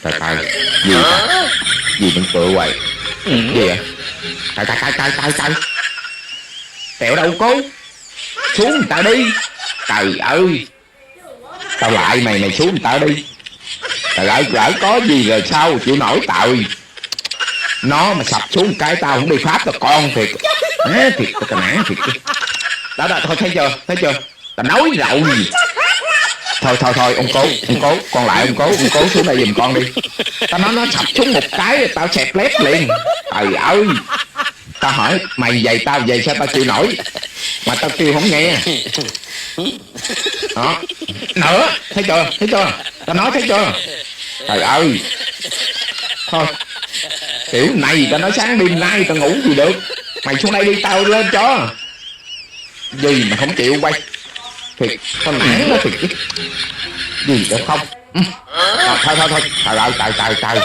Trời trời. Gì vậy? Gì đừng cựa hoài. Gì vậy? Trời. Tẹo đâu cố. Xuống người ta đi. Trời ơi. Tao lại mày xuống người ta đi. Trời ơi lỡ có gì rồi sao chịu nổi tội. Nó mà sập xuống cái tao không đi pháp tao con thiệt. Thiệt tao nản thiệt. Đó thôi thấy chưa tao nói rồi. Thôi ông cố con lại ông cố xuống đây giùm con đi. Tao nói nó sập xuống một cái tao xẹp lép liền. Trời ơi. Tao hỏi mày vậy tao vậy sao tao chịu nổi. Mà tao kêu không nghe. Đó. Nữa thấy chưa tao nói thấy chưa. Trời ơi. Thôi kiểu này tao nói sáng đêm nay tao ngủ gì được. Mày xuống đây đi tao lên cho. Gì mà không chịu quay. Thiệt tao nản nó thiệt. Gì được không. Thôi. Trời ơi trời.